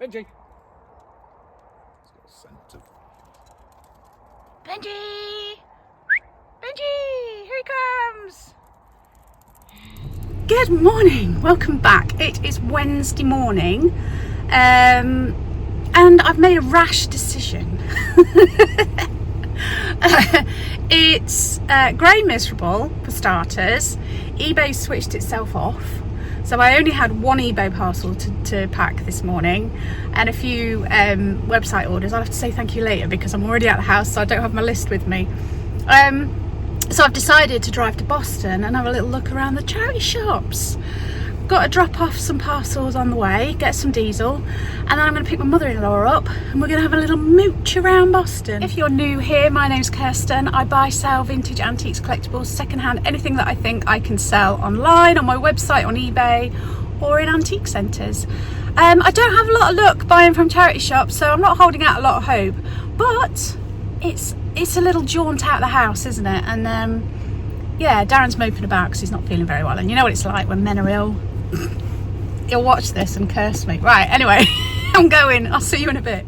Benji! He's got a scent of... Benji! Benji! Here he comes! Good morning, welcome back. It is Wednesday morning and I've made a rash decision. It's grey miserable for starters. eBay switched itself off, so I only had one eBay parcel to pack this morning and a few website orders. I'll have to say thank you later because I'm already at the house, so I don't have my list with me. So I've decided to drive to Boston and have a little look around the charity shops. Got to drop off some parcels on the way, get some diesel, and then I'm going to pick my mother-in-law up and we're going to have a little mooch around Boston. If you're new here, my name's Kirsten. I buy, sell vintage antiques, collectibles, secondhand, anything that I think I can sell online, on my website, on eBay, or in antique centres. I don't have a lot of luck buying from charity shops, so I'm not holding out a lot of hope, but it's a little jaunt out of the house, isn't it? And yeah, Darren's moping about because he's not feeling very well, and you know what it's like when men are ill. He'll watch this and curse me. Right, anyway, I'm going. I'll see you in a bit.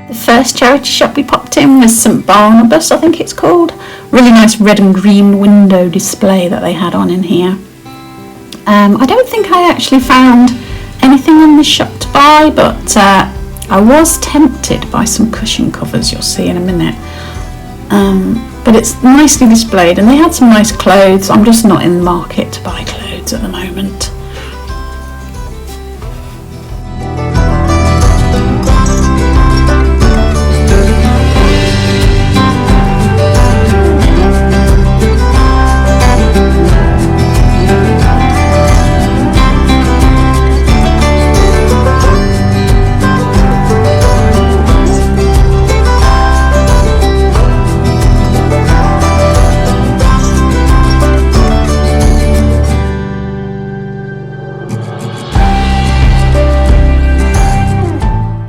The first charity shop we popped in was St Barnabas, I think it's called. Really nice red and green window display that they had on in here. I don't think I actually found anything in the shop to buy, but I was tempted by some cushion covers you'll see in a minute. But it's nicely displayed and they had some nice clothes. I'm just not in the market to buy clothes at the moment.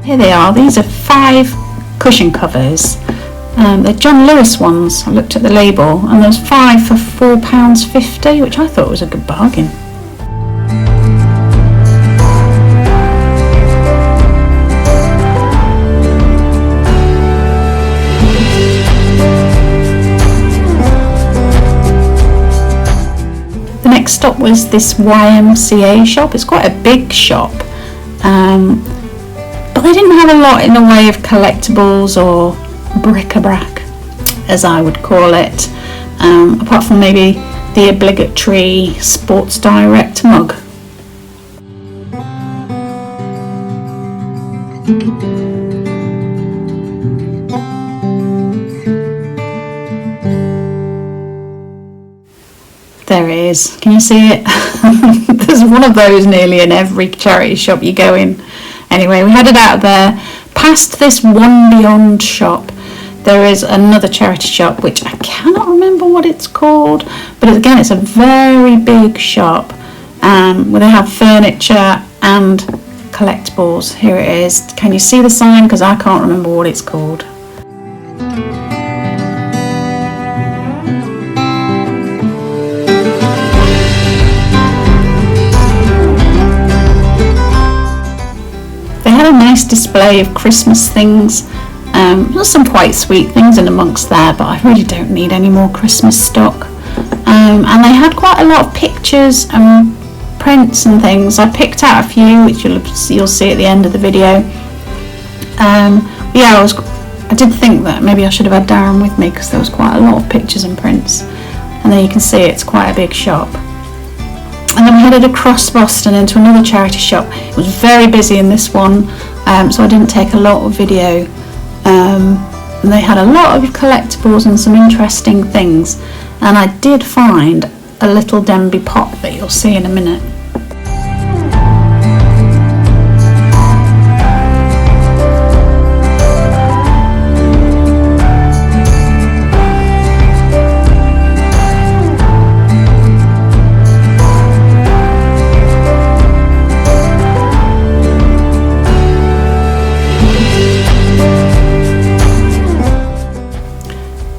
Here they are. These are 5 cushion covers. They're John Lewis ones. I looked at the label and there's 5 for £4.50, which I thought was a good bargain. The next stop was this YMCA shop. It's quite a big shop. They didn't have a lot in the way of collectibles or bric-a-brac, as I would call it, apart from maybe the obligatory Sports Direct mug. There it is. Can you see it? There's one of those nearly in every charity shop you go in. Anyway, we headed out of there. Past this One Beyond shop, there is another charity shop, which I cannot remember what it's called, but again, it's a very big shop where they have furniture and collectibles. Here it is. Can you see the sign? Because I can't remember what it's called. A nice display of Christmas things. There's some quite sweet things in amongst there, but I really don't need any more Christmas stock. And they had quite a lot of pictures and prints and things. I picked out a few, which you'll see at the end of the video. Yeah, I did think that maybe I should have had Darren with me because there was quite a lot of pictures and prints. And there you can see it's quite a big shop. And then we headed across Boston into another charity shop. It was very busy in this one, so I didn't take a lot of video. And they had a lot of collectibles and some interesting things. And I did find a little Denby pot that you'll see in a minute.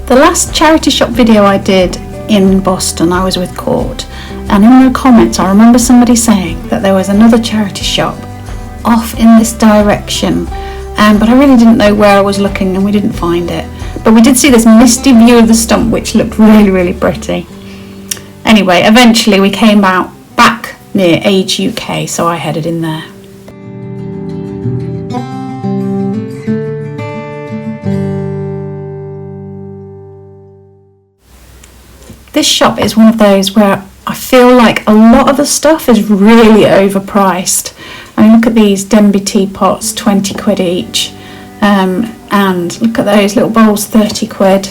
The last charity shop video I did in Boston, I was with Court, and in the comments I remember somebody saying that there was another charity shop off in this direction, but I really didn't know where I was looking and we didn't find it. But we did see this misty view of the stump which looked really, really pretty. Anyway, eventually we came out back near Age UK, so I headed in there. This shop is one of those where I feel like a lot of the stuff is really overpriced. I mean, look at these Denby teapots, 20 quid each. And look at those little bowls, 30 quid.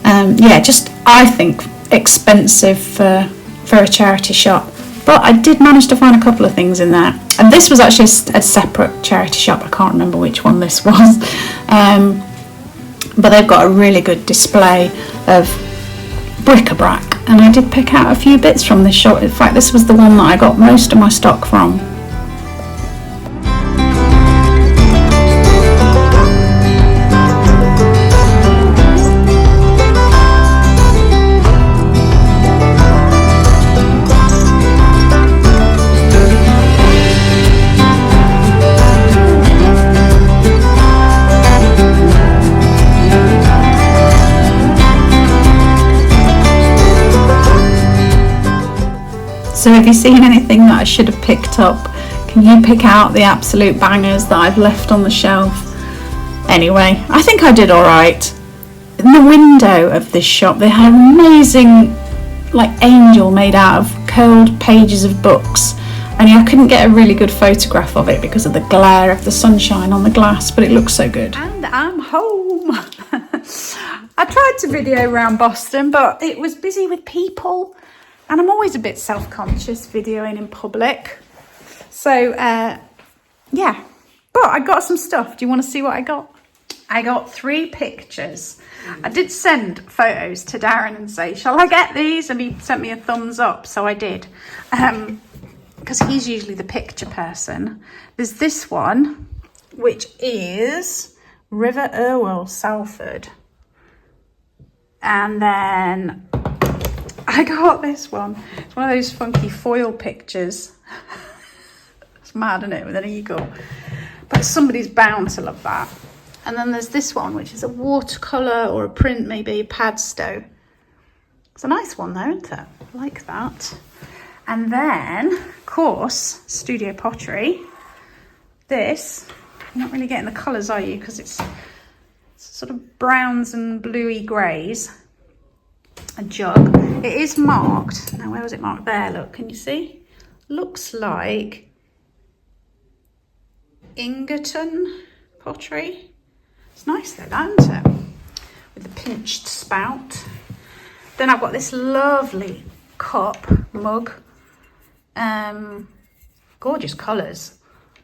Yeah, just, I think, expensive for a charity shop. But I did manage to find a couple of things in there. And this was actually a separate charity shop. I can't remember which one this was. But they've got a really good display of bric-a-brac, and I did pick out a few bits from this shop. In fact, this was the one that I got most of my stock from. So have you seen anything that I should have picked up? Can you pick out the absolute bangers that I've left on the shelf? Anyway, I think I did alright. In the window of this shop they had an amazing angel made out of curled pages of books, and I couldn't get a really good photograph of it because of the glare of the sunshine on the glass, but it looks so good. And I'm home. I tried to video around Boston, but it was busy with people. And I'm always a bit self-conscious videoing in public. So, yeah. But I got some stuff. Do you want to see what I got? I got 3 pictures. I did send photos to Darren and say, shall I get these? And he sent me a thumbs up, so I did. Because he's usually the picture person. There's this one, which is River Irwell, Salford. And then I got this one. It's one of those funky foil pictures. It's mad, isn't it, with an eagle? But somebody's bound to love that. And then there's this one, which is a watercolour or a print, maybe a Padstow. It's a nice one though, isn't it? I like that. And then, of course, Studio Pottery. This, you're not really getting the colours, are you? Because it's sort of browns and bluey greys. A jug. It is marked. Now, where was it marked? There, look, can you see? Looks like Ingerton pottery. It's nice though, isn't it? With a pinched spout. Then I've got this lovely cup, mug. Gorgeous colours.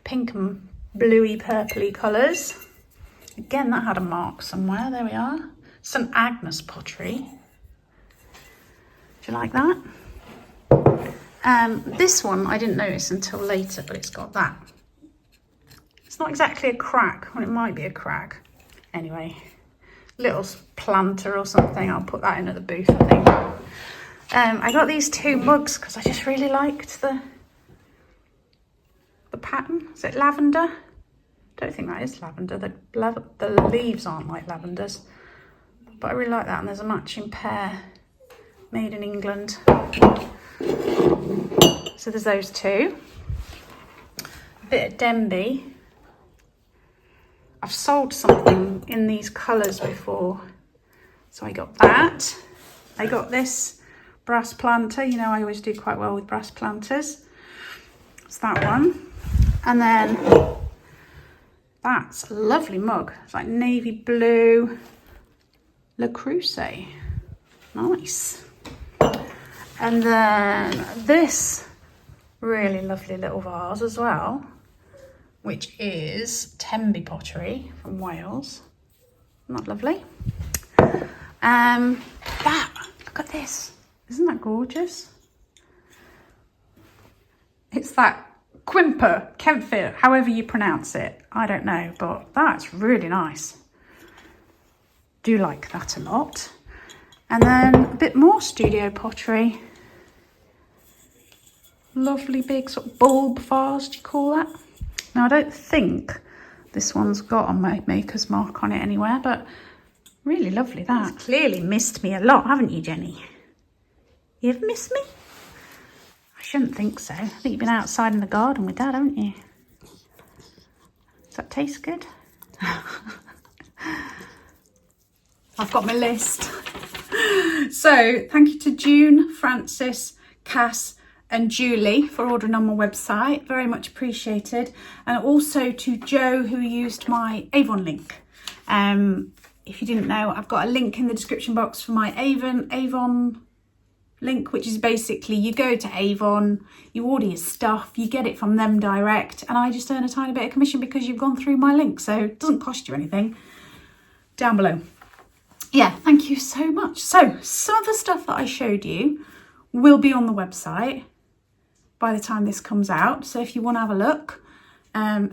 Pink and bluey, purpley colours. Again, that had a mark somewhere. There we are. St Agnes pottery. Do you like that? This one I didn't notice until later, but it's got that. It's not exactly a crack, well, it might be a crack. Anyway, little planter or something. I'll put that in at the booth, I think. I got these 2 mugs because I just really liked the pattern. Is it lavender? Don't think that is lavender. The leaves aren't like lavenders, but I really like that. And there's a matching pair. Made in England. So there's those 2. A bit of Denby. I've sold something in these colours before. So I got that. I got this brass planter. You know, I always do quite well with brass planters. It's that one. And then that's a lovely mug. It's like navy blue. Le Creuset. Nice. And then this really lovely little vase as well, which is Tenby pottery from Wales. Isn't that lovely? Look at this. Isn't that gorgeous? It's that Kemphir, however you pronounce it. I don't know, but that's really nice. Do like that a lot. And then a bit more studio pottery. Lovely big sort of bulb vase, do you call that? Now I don't think this one's got a maker's mark on it anywhere, but really lovely that. You've clearly missed me a lot, haven't you, Jenny? You've missed me? I shouldn't think so. I think you've been outside in the garden with Dad, haven't you? Does that taste good? I've got my list. So thank you to June, Francis, Cass and Julie for ordering on my website. Very much appreciated. And also to Joe, who used my Avon link. If you didn't know, I've got a link in the description box for my Avon link, which is basically you go to Avon, you order your stuff, you get it from them direct, and I just earn a tiny bit of commission because you've gone through my link, so it doesn't cost you anything. Down below. Yeah, thank you so much. So some of the stuff that I showed you will be on the website by the time this comes out, so if you want to have a look,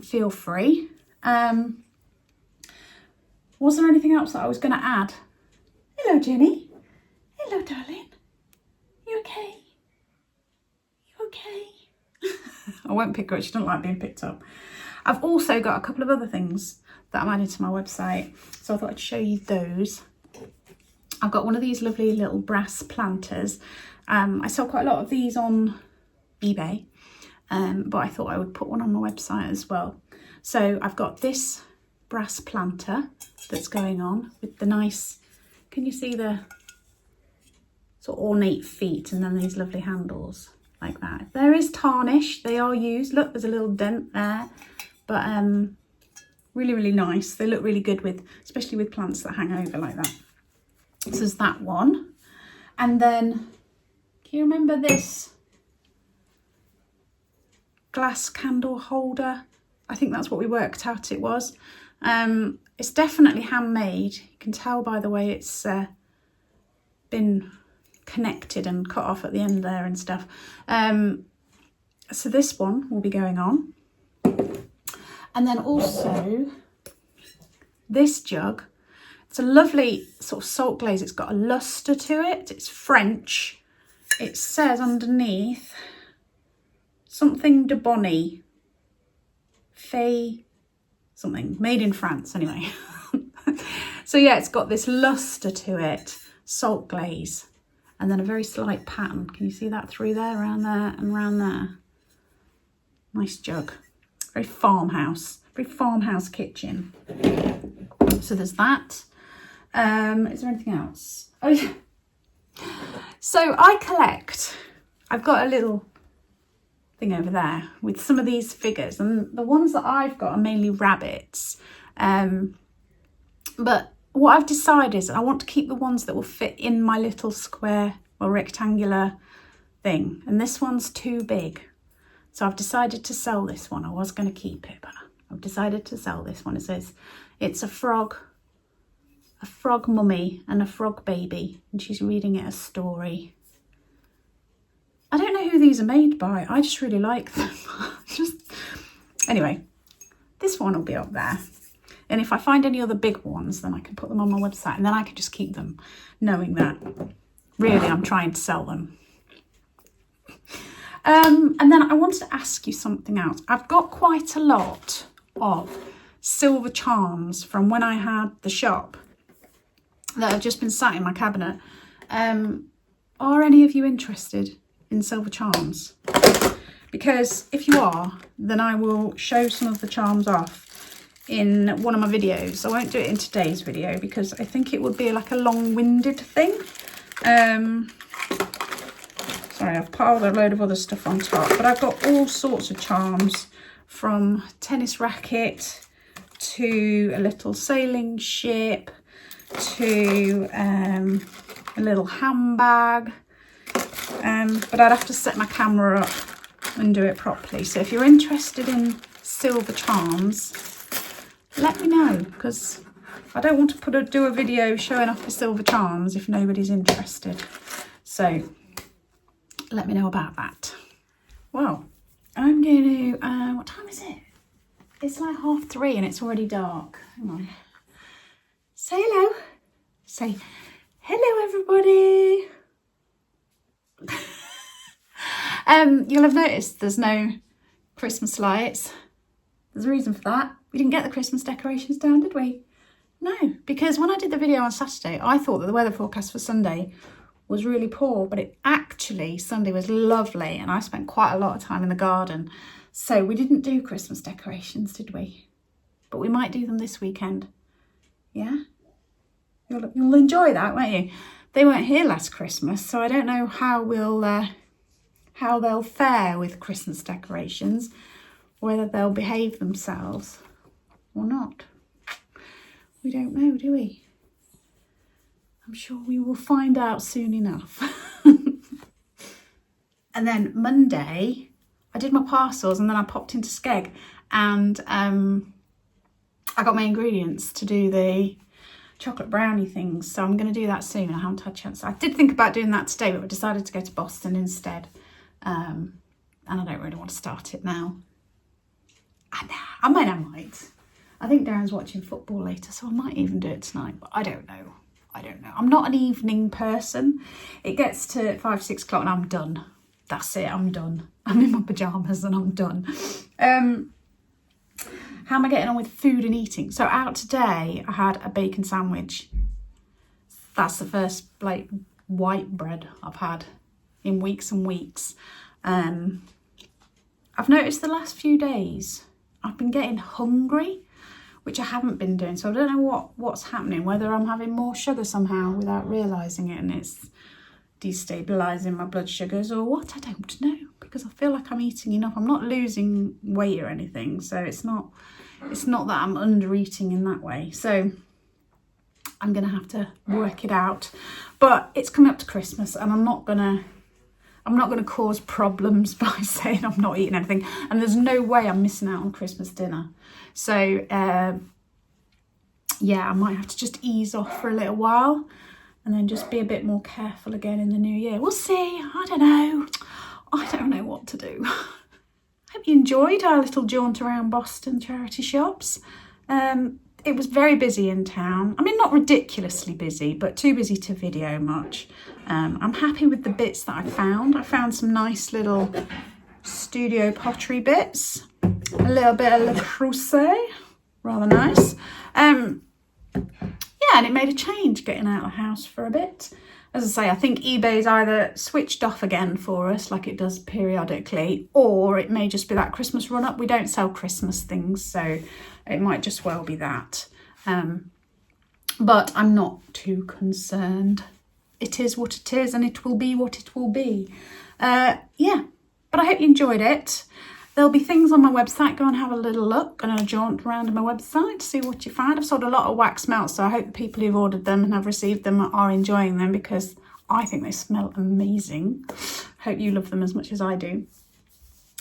feel free. Was there anything else that I was going to add? Hello, Jenny. Hello, darling. You okay? You okay? I won't pick her up. She doesn't like being picked up. I've also got a couple of other things that I'm adding to my website, so I thought I'd show you those. I've got one of these lovely little brass planters. I sell quite a lot of these on eBay, but I thought I would put one on my website as well. So I've got this brass planter that's going on with the nice, can you see the sort of ornate feet and then these lovely handles like that. There is tarnish, they are used. Look, there's a little dent there, but really, really nice. They look really good with, especially with plants that hang over like that. So there's that one. And then, can you remember this glass candle holder? I think that's what we worked out it was. It's definitely handmade. You can tell by the way it's been connected and cut off at the end there and stuff. So this one will be going on. And then also this jug. It's a lovely sort of salt glaze. It's got a lustre to it. It's French. It says underneath something de Bonny. Fay something. Made in France anyway. So yeah, it's got this lustre to it. Salt glaze. And then a very slight pattern. Can you see that through there, around there and around there? Nice jug. Very farmhouse kitchen. So there's that. Is there anything else? Oh yeah. So I collect. I've got a little thing over there with some of these figures, and the ones that I've got are mainly rabbits. But what I've decided is I want to keep the ones that will fit in my little square or rectangular thing. And this one's too big. So I've decided to sell this one. I was going to keep it, but I've decided to sell this one. It says it's a frog mummy and a frog baby. And she's reading it a story. I don't know who these are made by. I just really like them. Anyway, this one will be up there. And if I find any other big ones, then I can put them on my website and then I can just keep them, knowing that really I'm trying to sell them. And then I wanted to ask you something else. I've got quite a lot of silver charms from when I had the shop that have just been sat in my cabinet. Are any of you interested in silver charms? Because if you are, then I will show some of the charms off in one of my videos. I won't do it in today's video because I think it would be like a long-winded thing. Sorry, I've piled a load of other stuff on top, but I've got all sorts of charms, from tennis racket to a little sailing ship to a little handbag. But I'd have to set my camera up and do it properly. So if you're interested in silver charms, let me know, because I don't want to do a video showing off the silver charms if nobody's interested. So let me know about that. Well, I'm going to, what time is it? It's like 3:30 and it's already dark. Hang on. Say hello. Say, hello everybody. You'll have noticed there's no Christmas lights. There's a reason for that. We didn't get the Christmas decorations down, did we? No, because when I did the video on Saturday, I thought that the weather forecast for Sunday was really poor, but Sunday was lovely, and I spent quite a lot of time in the garden. So we didn't do Christmas decorations, did we? But we might do them this weekend. Yeah? You'll enjoy that, won't you? They weren't here last Christmas, so I don't know how they'll fare with Christmas decorations, whether they'll behave themselves or not. We don't know, do we? I'm sure we will find out soon enough. And then Monday, I did my parcels and then I popped into Skeg and I got my ingredients to do the chocolate brownie things. So I'm going to do that soon. I haven't had a chance. I did think about doing that today, but I decided to go to Boston instead. And I don't really want to start it now. I might. I think Darren's watching football later, so I might even do it tonight, but I don't know. I'm not an evening person. It gets to 5, 6 o'clock and I'm done. That's it, I'm done. I'm in my pyjamas and I'm done. How am I getting on with food and eating? So out today, I had a bacon sandwich. That's the first white bread I've had in weeks and weeks. I've noticed the last few days, I've been getting hungry, which I haven't been doing. So I don't know what's happening, whether I'm having more sugar somehow without realising it and it's destabilising my blood sugars or what, I don't know, because I feel like I'm eating enough. I'm not losing weight or anything, so it's not that I'm under eating in that way. So I'm gonna have to work it out. But it's coming up to Christmas and I'm not gonna cause problems by saying I'm not eating anything, and there's no way I'm missing out on Christmas dinner. So yeah, I might have to just ease off for a little while and then just be a bit more careful again in the new year. We'll see. I don't know what to do. Hope you enjoyed our little jaunt around Boston charity shops. It was very busy in town. I mean, not ridiculously busy, but too busy to video much. I'm happy with the bits that I found. I found some nice little studio pottery bits. A little bit of Le Creuset, rather nice. Yeah, and it made a change getting out of the house for a bit. As I say, I think eBay's either switched off again for us, like it does periodically, or it may just be that Christmas run-up. We don't sell Christmas things, so it might just well be that. But I'm not too concerned. It is what it is, and it will be what it will be. Yeah, but I hope you enjoyed it. There'll be things on my website. Go and have a little look and a jaunt around my website, see what you find. I've sold a lot of wax melts, so I hope the people who've ordered them and have received them are enjoying them, because I think they smell amazing. Hope you love them as much as I do.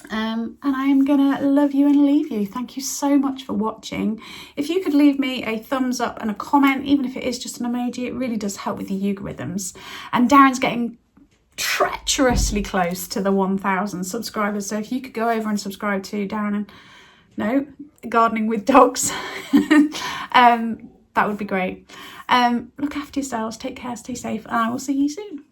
And I am gonna love you and leave you. Thank you so much for watching. If you could leave me a thumbs up and a comment, even if it is just an emoji, it really does help with the algorithms. And Darren's getting treacherously close to the 1,000 subscribers, so if you could go over and subscribe to Darren and Gardening with Dogs, that would be great. Look after yourselves, take care, stay safe, and I will see you soon.